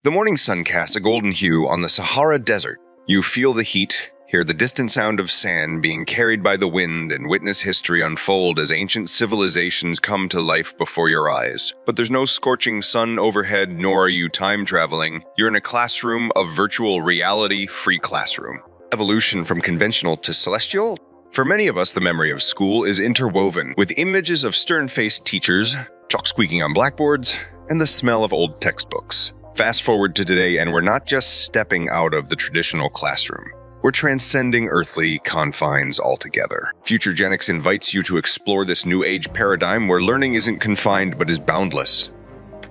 The morning sun casts a golden hue on the Sahara Desert. You feel the heat, hear the distant sound of sand being carried by the wind, and witness history unfold as ancient civilizations come to life before your eyes. But there's no scorching sun overhead, nor are you time traveling. You're in a classroom of virtual reality, free classroom. Evolution from conventional to celestial? For many of us, the memory of school is interwoven with images of stern-faced teachers, chalk squeaking on blackboards, and the smell of old textbooks. Fast forward to today, and we're not just stepping out of the traditional classroom. We're transcending earthly confines altogether. FutureGenix invites you to explore this new age paradigm where learning isn't confined but is boundless.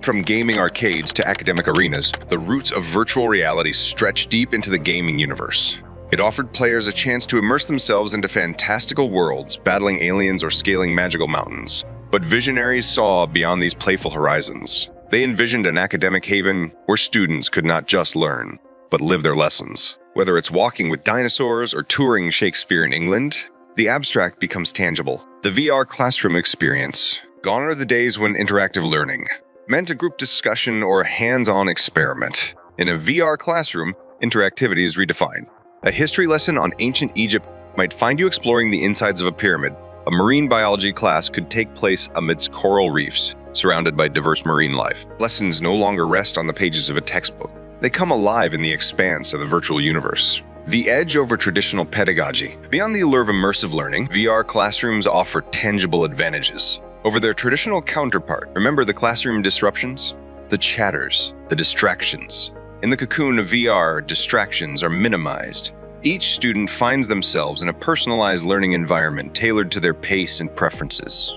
From gaming arcades to academic arenas, the roots of virtual reality stretch deep into the gaming universe. It offered players a chance to immerse themselves into fantastical worlds, battling aliens or scaling magical mountains. But visionaries saw beyond these playful horizons. They envisioned an academic haven where students could not just learn, but live their lessons. Whether it's walking with dinosaurs or touring Shakespeare in England, the abstract becomes tangible. The VR classroom experience. Gone are the days when interactive learning meant a group discussion or a hands-on experiment. In a VR classroom, interactivity is redefined. A history lesson on ancient Egypt might find you exploring the insides of a pyramid. A marine biology class could take place amidst coral reefs, surrounded by diverse marine life. Lessons no longer rest on the pages of a textbook. They come alive in the expanse of the virtual universe. The edge over traditional pedagogy. Beyond the allure of immersive learning, VR classrooms offer tangible advantages over their traditional counterpart. Remember the classroom disruptions? The chatters, the distractions. In the cocoon of VR, distractions are minimized. Each student finds themselves in a personalized learning environment tailored to their pace and preferences.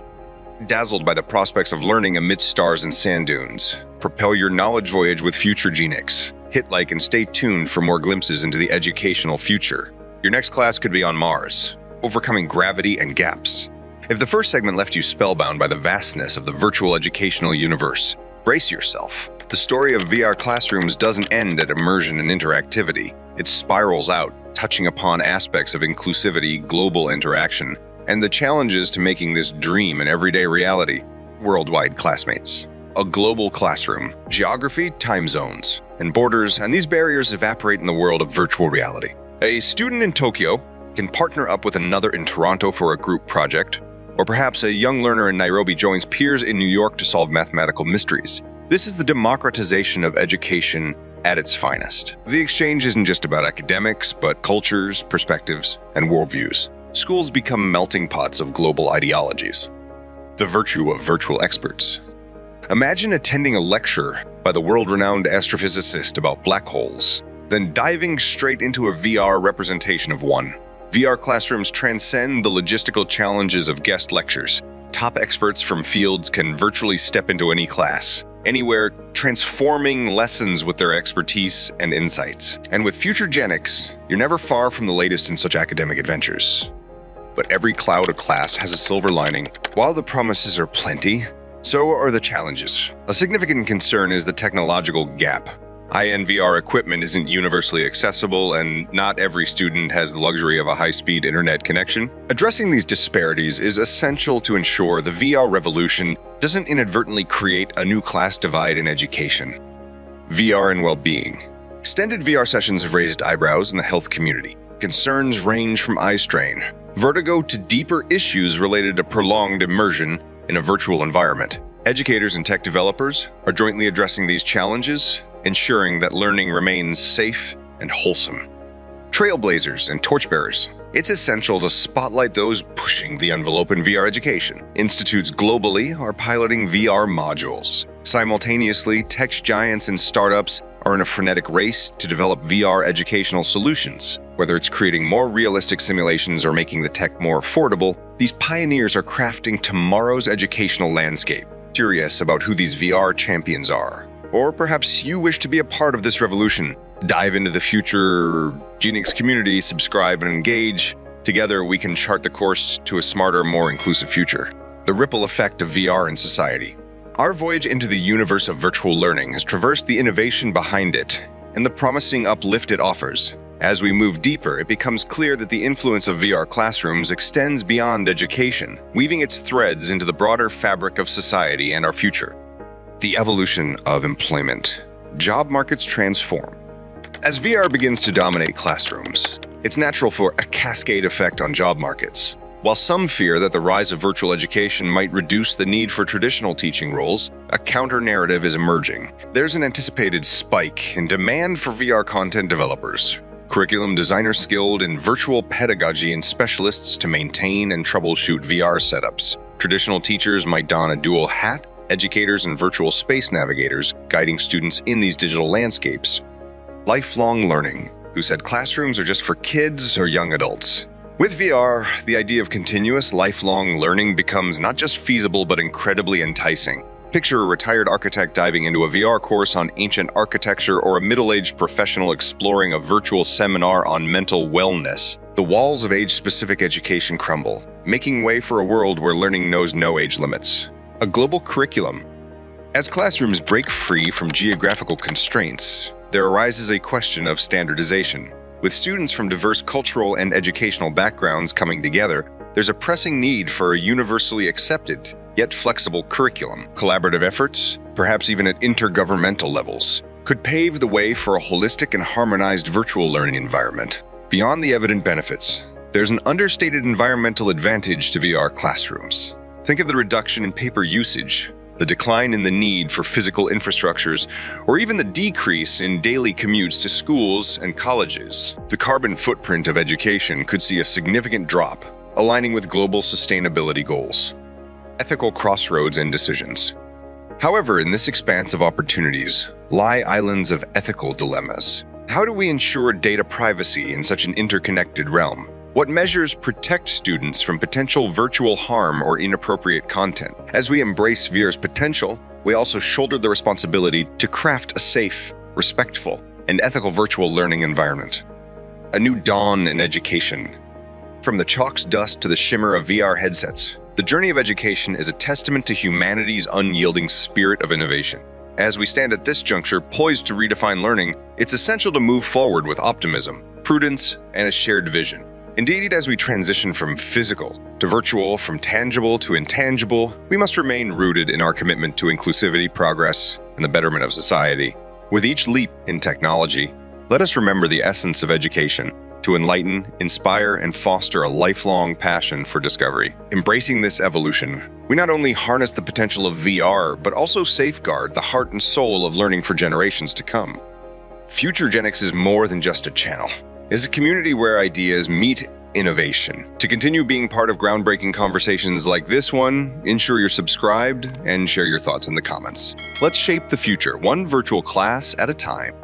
Dazzled by the prospects of learning amidst stars and sand dunes, propel your knowledge voyage with FutureGenix. Hit like and stay tuned for more glimpses into the educational future. Your next class could be on Mars, overcoming gravity and gaps. If the first segment left you spellbound by the vastness of the virtual educational universe, brace yourself. The story of VR classrooms doesn't end at immersion and interactivity. It spirals out, touching upon aspects of inclusivity, global interaction, and the challenges to making this dream an everyday reality. Worldwide classmates. A global classroom. Geography, time zones, and borders, and these barriers evaporate in the world of virtual reality. A student in Tokyo can partner up with another in Toronto for a group project, or perhaps a young learner in Nairobi joins peers in New York to solve mathematical mysteries. This is the democratization of education at its finest. The exchange isn't just about academics, but cultures, perspectives, and worldviews. Schools become melting pots of global ideologies. The virtue of virtual experts. Imagine attending a lecture by the world-renowned astrophysicist about black holes, then diving straight into a VR representation of one. VR classrooms transcend the logistical challenges of guest lectures. Top experts from fields can virtually step into any class, anywhere, transforming lessons with their expertise and insights. And with FutureGenix, you're never far from the latest in such academic adventures. But every cloud of class has a silver lining. While the promises are plenty, so are the challenges. A significant concern is the technological gap. High-end VR equipment isn't universally accessible, and not every student has the luxury of a high-speed internet connection. Addressing these disparities is essential to ensure the VR revolution doesn't inadvertently create a new class divide in education. VR and well-being. Extended VR sessions have raised eyebrows in the health community. Concerns range from eye strain, vertigo to deeper issues related to prolonged immersion in a virtual environment. Educators and tech developers are jointly addressing these challenges, ensuring that learning remains safe and wholesome. Trailblazers and torchbearers. It's essential to spotlight those pushing the envelope in VR education. Institutes globally are piloting VR modules. Simultaneously, tech giants and startups are in a frenetic race to develop VR educational solutions. Whether it's creating more realistic simulations or making the tech more affordable, these pioneers are crafting tomorrow's educational landscape. Curious about who these VR champions are? Or perhaps you wish to be a part of this revolution? Dive into the FutureGenix community, subscribe and engage. Together we can chart the course to a smarter, more inclusive future. The ripple effect of VR in society. Our voyage into the universe of virtual learning has traversed the innovation behind it and the promising uplift it offers. As we move deeper, it becomes clear that the influence of VR classrooms extends beyond education, weaving its threads into the broader fabric of society and our future. The evolution of employment. Job markets transform. As VR begins to dominate classrooms, it's natural for a cascade effect on job markets. While some fear that the rise of virtual education might reduce the need for traditional teaching roles, a counter-narrative is emerging. There's an anticipated spike in demand for VR content developers, curriculum designers skilled in virtual pedagogy, and specialists to maintain and troubleshoot VR setups. Traditional teachers might don a dual hat, educators and virtual space navigators, guiding students in these digital landscapes. Lifelong learning. Who said classrooms are just for kids or young adults? With VR, the idea of continuous lifelong learning becomes not just feasible but incredibly enticing. Picture a retired architect diving into a VR course on ancient architecture, or a middle-aged professional exploring a virtual seminar on mental wellness. The walls of age-specific education crumble, making way for a world where learning knows no age limits. A global curriculum. As classrooms break free from geographical constraints, there arises a question of standardization. With students from diverse cultural and educational backgrounds coming together, there's a pressing need for a universally accepted, yet flexible curriculum. Collaborative efforts, perhaps even at intergovernmental levels, could pave the way for a holistic and harmonized virtual learning environment. Beyond the evident benefits, there's an understated environmental advantage to VR classrooms. Think of the reduction in paper usage, the decline in the need for physical infrastructures, or even the decrease in daily commutes to schools and colleges. The carbon footprint of education could see a significant drop, aligning with global sustainability goals. Ethical crossroads and decisions. However, in this expanse of opportunities lie islands of ethical dilemmas. How do we ensure data privacy in such an interconnected realm? What measures protect students from potential virtual harm or inappropriate content? As we embrace VR's potential, we also shoulder the responsibility to craft a safe, respectful, and ethical virtual learning environment. A new dawn in education. From the chalk's dust to the shimmer of VR headsets, the journey of education is a testament to humanity's unyielding spirit of innovation. As we stand at this juncture, poised to redefine learning, it's essential to move forward with optimism, prudence, and a shared vision. Indeed, as we transition from physical to virtual, from tangible to intangible, we must remain rooted in our commitment to inclusivity, progress, and the betterment of society. With each leap in technology, let us remember the essence of education: to enlighten, inspire, and foster a lifelong passion for discovery. Embracing this evolution, we not only harness the potential of VR, but also safeguard the heart and soul of learning for generations to come. FutureGenix is more than just a channel. It's a community where ideas meet innovation. To continue being part of groundbreaking conversations like this one, ensure you're subscribed and share your thoughts in the comments. Let's shape the future, one virtual class at a time.